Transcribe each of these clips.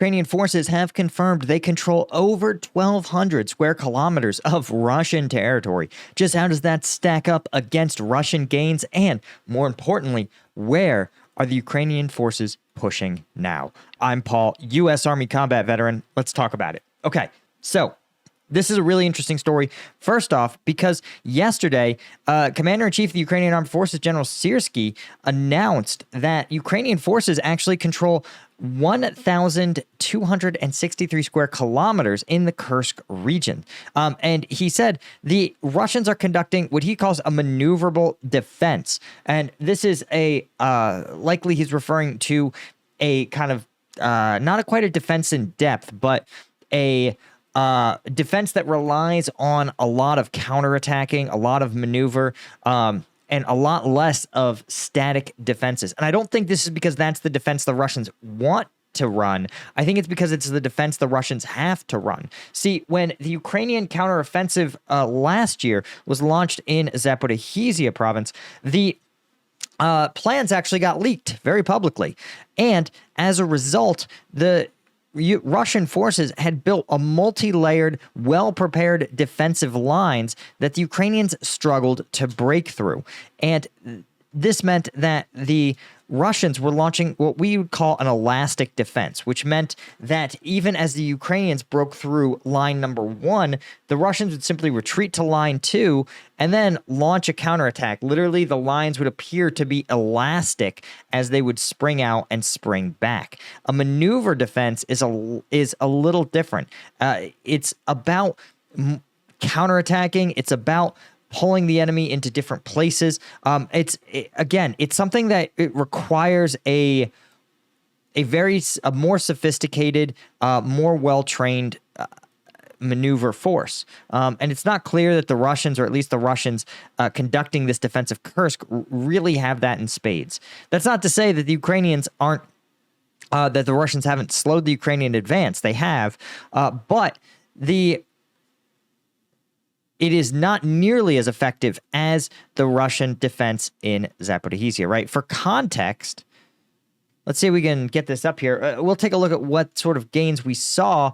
Ukrainian forces have confirmed they control over 1,200 square kilometers of Russian territory. Just how does that stack up against Russian gains? And more importantly, where are the Ukrainian forces pushing now? I'm Paul, U.S. Army combat veteran. Let's talk about it. Okay, so this is a really interesting story. First off, because yesterday, Commander-in-Chief of the Ukrainian Armed Forces, General Syrskyi, announced that Ukrainian forces actually control 1,263 square kilometers in the Kursk region. And he said the Russians are conducting what he calls a maneuverable defense. And this is likely he's referring to a kind of, not quite a defense in depth, but a defense that relies on a lot of counterattacking, a lot of maneuver, and a lot less of static defenses. And I don't think this is because that's the defense the Russians want to run. I think it's because it's the defense the Russians have to run. See, when the Ukrainian counteroffensive last year was launched in Zaporizhzhia province, the plans actually got leaked very publicly. And as a result, the Russian forces had built a multi-layered, well-prepared defensive lines that the Ukrainians struggled to break through. And this meant that the Russians were launching what we would call an elastic defense, which meant that even as the Ukrainians broke through line number 1, the Russians would simply retreat to line 2 and then launch a counterattack. Literally, the lines would appear to be elastic as they would spring out and spring back. A maneuver defense is a little different. It's about counterattacking. It's about pulling the enemy into different places. It's something that it requires a more sophisticated, more well-trained maneuver force. And it's not clear that the Russians, or at least the Russians conducting this defensive Kursk, really have that in spades. That's not to say that the Ukrainians aren't, that the Russians haven't slowed the Ukrainian advance. They have, but it is not nearly as effective as the Russian defense in Zaporizhzhia, right? For context, let's see if we can get this up here. We'll take a look at what sort of gains we saw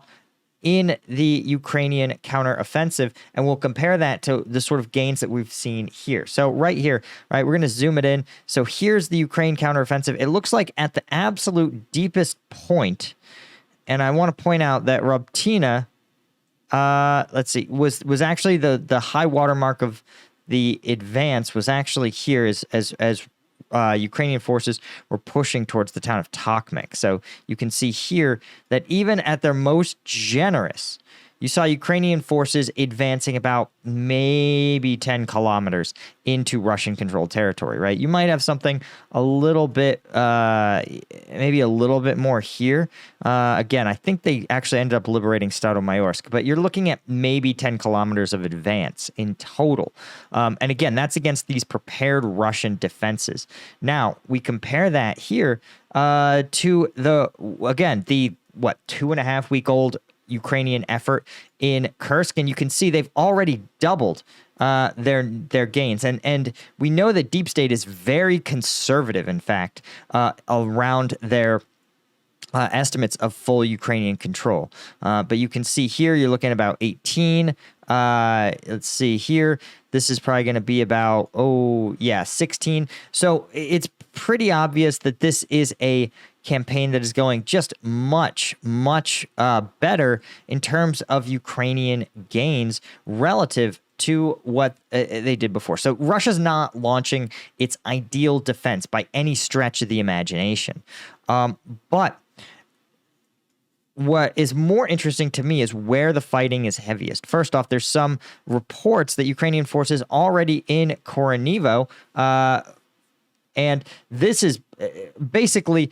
in the Ukrainian counteroffensive, and we'll compare that to the sort of gains that we've seen here. So right here, right, we're going to zoom it in. So here's the Ukraine counteroffensive. It looks like at the absolute deepest point, and I want to point out that Robtina, let's see, was actually the high watermark of the advance was actually here as Ukrainian forces were pushing towards the town of Tokmak. So you can see here that even at their most generous, you saw Ukrainian forces advancing about maybe 10 kilometers into Russian-controlled territory, right? You might have something a little bit, maybe a little bit more here. Again, I think they actually ended up liberating Staromayorsk, but you're looking at maybe 10 kilometers of advance in total. And again, that's against these prepared Russian defenses. Now, we compare that here to the 2.5-week-old Ukrainian effort in Kursk, and you can see they've already doubled their gains. And we know that Deep State is very conservative, in fact, around their estimates of full Ukrainian control. But you can see here, you're looking at about 18. Let's see here. This is probably going to be about, 16. So it's pretty obvious that this is a campaign that is going just much better in terms of Ukrainian gains relative to what they did before. So Russia's not launching its ideal defense by any stretch of the imagination. But what is more interesting to me is where the fighting is heaviest. First off, there's some reports that Ukrainian forces already in Koronivo, and this is basically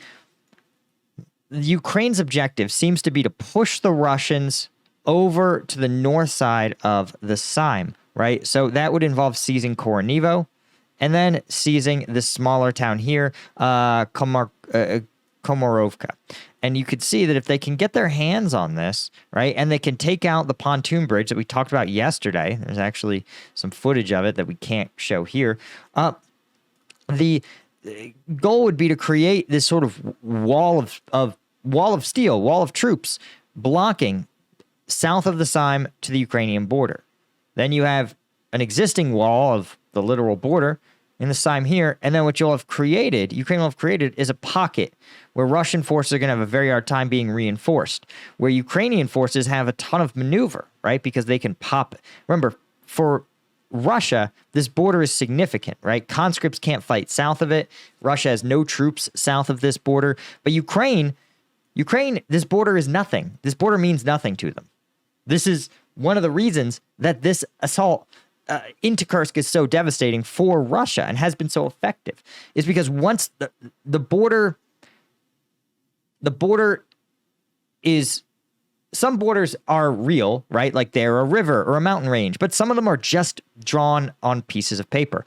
Ukraine's objective seems to be to push the Russians over to the north side of the Sime, right? So that would involve seizing Koronivo and then seizing this smaller town here, Komorovka. And you could see that if they can get their hands on this, right, and they can take out the pontoon bridge that we talked about yesterday, there's actually some footage of it that we can't show here, the goal would be to create this sort of wall of wall of steel, wall of troops blocking south of the Seine to the Ukrainian border. Then you have an existing wall of the literal border in the Seine here, and then what Ukraine will have created, is a pocket where Russian forces are going to have a very hard time being reinforced, where Ukrainian forces have a ton of maneuver, right? Because they can pop. Remember, for Russia, this border is significant, right? Conscripts can't fight south of it. Russia has no troops south of this border. But Ukraine, this border is nothing. This border means nothing to them. This is one of the reasons that this assault into Kursk is so devastating for Russia and has been so effective, is because once the border is, some borders are real, right? Like they're a river or a mountain range, but some of them are just drawn on pieces of paper.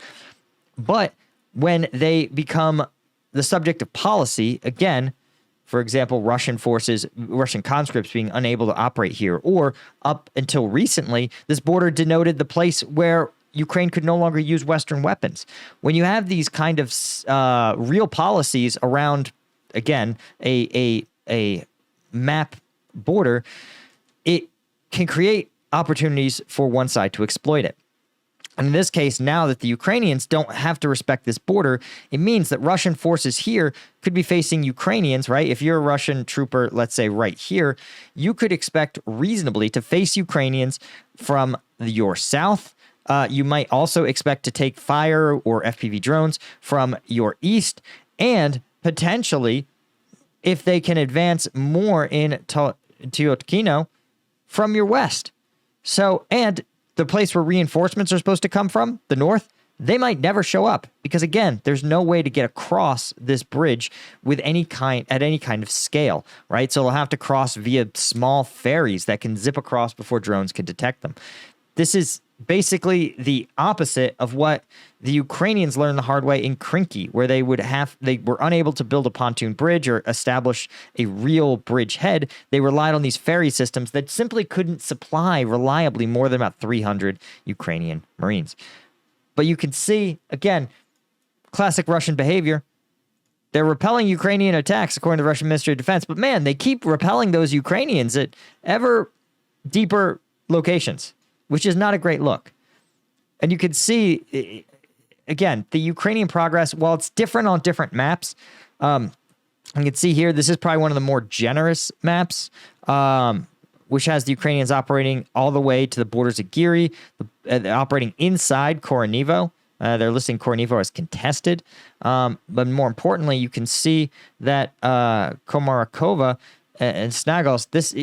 But when they become the subject of policy, again, for example, Russian conscripts being unable to operate here, or up until recently, this border denoted the place where Ukraine could no longer use Western weapons. When you have these kind of real policies around, again, a map border, it can create opportunities for one side to exploit it. And in this case, now that the Ukrainians don't have to respect this border, it means that Russian forces here could be facing Ukrainians, right? If you're a Russian trooper, let's say right here, you could expect reasonably to face Ukrainians from your south. You might also expect to take fire or FPV drones from your east, and potentially, if they can advance more in Teotkino, from your west. So, and the place where reinforcements are supposed to come from, the north, they might never show up because, again, there's no way to get across this bridge with any kind of scale, right? So they'll have to cross via small ferries that can zip across before drones can detect them. This is basically the opposite of what the Ukrainians learned the hard way in Krinky, where they were unable to build a pontoon bridge or establish a real bridge head. They relied on these ferry systems that simply couldn't supply reliably more than about 300 Ukrainian Marines. But you can see, again, classic Russian behavior. They're repelling Ukrainian attacks, according to the Russian Ministry of Defense, but man, they keep repelling those Ukrainians at ever deeper locations, which is not a great look. And you can see, again, the Ukrainian progress, while it's different on different maps, you can see here, this is probably one of the more generous maps, which has the Ukrainians operating all the way to the borders of Giri, operating inside Koronivo. They're listing Koronivo as contested. But more importantly, you can see that Komarakova and Snagos, this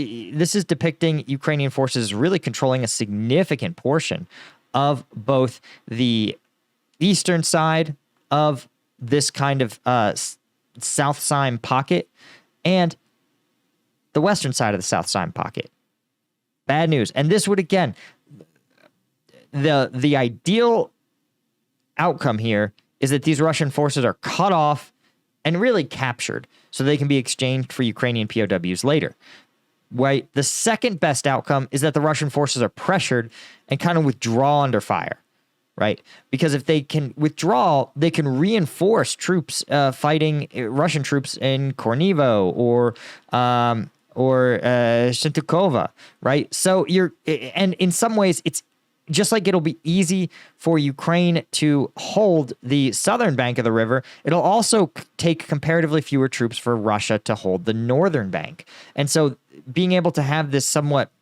is depicting Ukrainian forces really controlling a significant portion of both the eastern side of this kind of South Seine pocket and the western side of the South Seine pocket. Bad news. And this would, again, the ideal outcome here is that these Russian forces are cut off and really captured so they can be exchanged for Ukrainian POWs later. Right? The second best outcome is that the Russian forces are pressured and kind of withdraw under fire, right? Because if they can withdraw, they can reinforce troops fighting Russian troops in Kornivo or Shintukova, right? So and in some ways, it's just like it'll be easy for Ukraine to hold the southern bank of the river, it'll also take comparatively fewer troops for Russia to hold the northern bank. And so being able to have this somewhat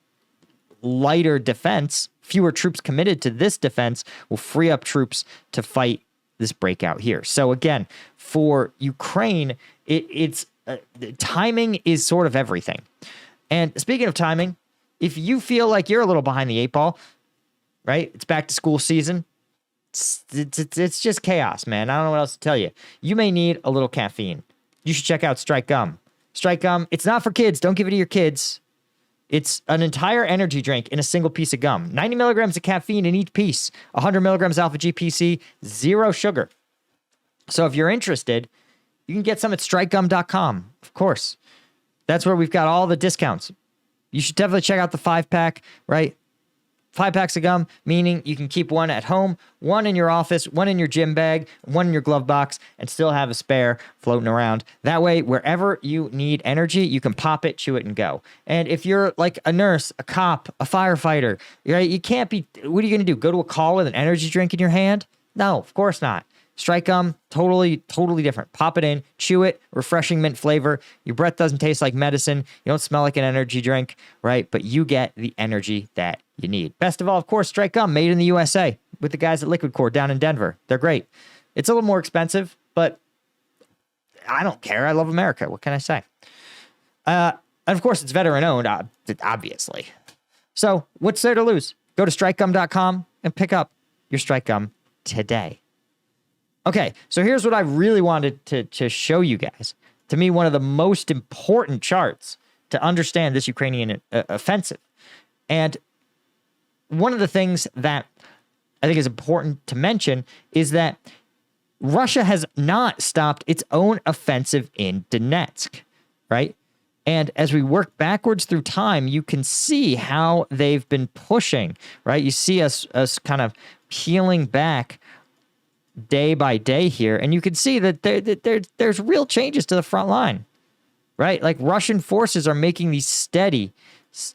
lighter defense, fewer troops committed to this defense, will free up troops to fight this breakout here. So again, for Ukraine, it's timing is sort of everything. And speaking of timing, if you feel like you're a little behind the eight ball, right? It's back to school season. It's just chaos, man. I don't know what else to tell you. You may need a little caffeine. You should check out Strike Gum. Strike Gum, it's not for kids. Don't give it to your kids. It's an entire energy drink in a single piece of gum. 90 milligrams of caffeine in each piece. 100 milligrams alpha GPC, 0 sugar. So if you're interested, you can get some at strikegum.com. Of course. That's where we've got all the discounts. You should definitely check out the 5-pack, right? 5 packs of gum, meaning you can keep one at home, one in your office, one in your gym bag, one in your glove box, and still have a spare floating around. That way, wherever you need energy, you can pop it, chew it, and go. And if you're like a nurse, a cop, a firefighter, right, you can't be, what are you going to do? Go to a call with an energy drink in your hand? No, of course not. Strike gum, totally different. Pop it in, chew it, refreshing mint flavor. Your breath doesn't taste like medicine. You don't smell like an energy drink, right? But you get the energy that you need. Best of all, of course, strike gum made in the USA with the guys at Liquid Core down in Denver. They're great. It's a little more expensive, but I don't care. I love America. What can I say? And of course, it's veteran owned, obviously. So what's there to lose? Go to strikegum.com and pick up your strike gum today. Okay, so here's what I really wanted to show you guys. To me, one of the most important charts to understand this Ukrainian offensive. And one of the things that I think is important to mention is that Russia has not stopped its own offensive in Donetsk, right? And as we work backwards through time, you can see how they've been pushing, right? You see us kind of peeling back day by day here, and you can see that there's real changes to the front line, right? Like Russian forces are making these steady,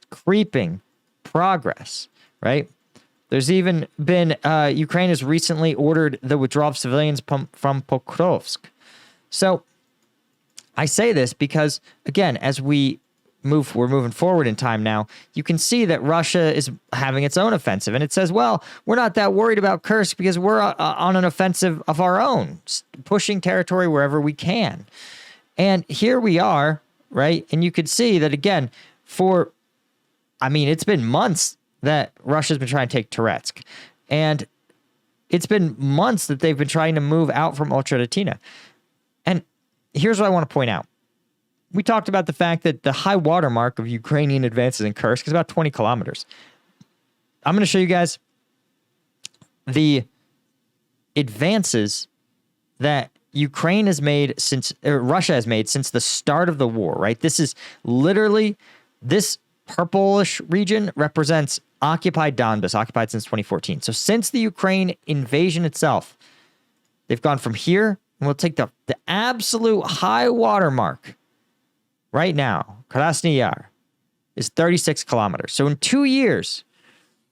creeping progress, right? There's even been, Ukraine has recently ordered the withdrawal of civilians from Pokrovsk. So I say this because, again, as we're moving forward in time now, you can see that Russia is having its own offensive. And it says, well, we're not that worried about Kursk because we're on an offensive of our own, pushing territory wherever we can. And here we are, right? And you could see that, again, it's been months that Russia's been trying to take Toretsk. And it's been months that they've been trying to move out from Ultra-Latina. And here's what I want to point out. We talked about the fact that the high water mark of Ukrainian advances in Kursk is about 20 kilometers. I'm going to show you guys the advances that Ukraine has made Russia has made since the start of the war, right? This is literally, this purplish region represents occupied Donbas, occupied since 2014. So since the Ukraine invasion itself, they've gone from here, and we'll take the absolute high water mark. Right now, Krasny Yar is 36 kilometers. So in 2 years,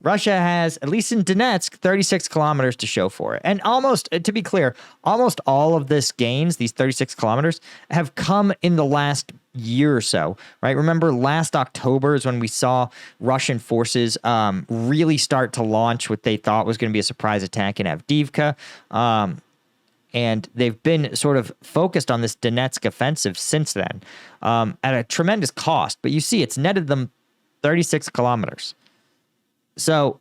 Russia has, at least in Donetsk, 36 kilometers to show for it. And almost, to be clear, almost all of this gains, these 36 kilometers, have come in the last year or so, right? Remember, last October is when we saw Russian forces really start to launch what they thought was going to be a surprise attack in Avdiivka. And they've been sort of focused on this Donetsk offensive since then at a tremendous cost. But you see, it's netted them 36 kilometers. So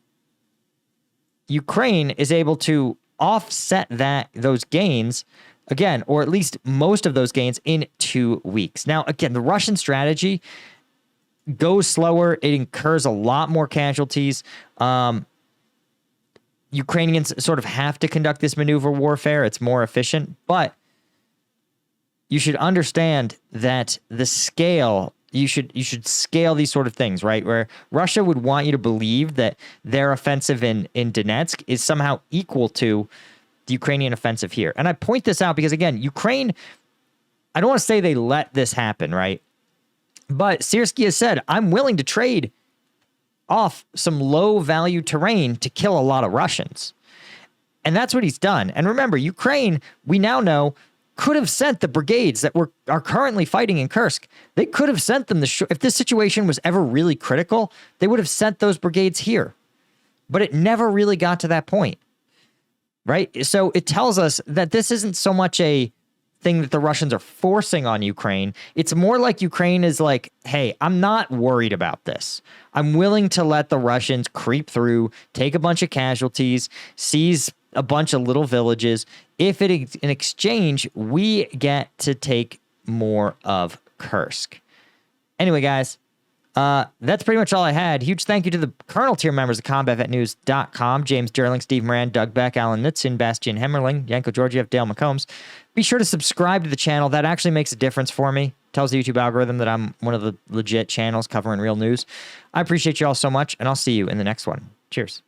Ukraine is able to offset those gains, again, or at least most of those gains in 2 weeks. Now, again, the Russian strategy goes slower. It incurs a lot more casualties. Ukrainians sort of have to conduct this maneuver warfare. It's more efficient, but you should understand that the scale, you should scale these sort of things, right? Where Russia would want you to believe that their offensive in Donetsk is somehow equal to the Ukrainian offensive here. And I point this out because, again, Ukraine, I don't want to say they let this happen, right? But Syrskyi has said, I'm willing to trade off some low-value terrain to kill a lot of Russians. And that's what he's done. And remember, Ukraine, we now know, could have sent the brigades that are currently fighting in Kursk. They could have sent them if this situation was ever really critical, they would have sent those brigades here. But it never really got to that point, right? So it tells us that this isn't so much a thing that the Russians are forcing on Ukraine. It's more like Ukraine is like, hey, I'm not worried about this. I'm willing to let the Russians creep through, take a bunch of casualties, seize a bunch of little villages. If in exchange, we get to take more of Kursk. Anyway, guys, that's pretty much all I had. Huge thank you to the Colonel tier members of CombatVetNews.com, James Derling, Steve Moran, Doug Beck, Alan Nitzin, Bastian Hemmerling, Yanko Georgiev, Dale McCombs. Be sure to subscribe to the channel. That actually makes a difference for me. Tells the YouTube algorithm that I'm one of the legit channels covering real news. I appreciate you all so much, and I'll see you in the next one. Cheers.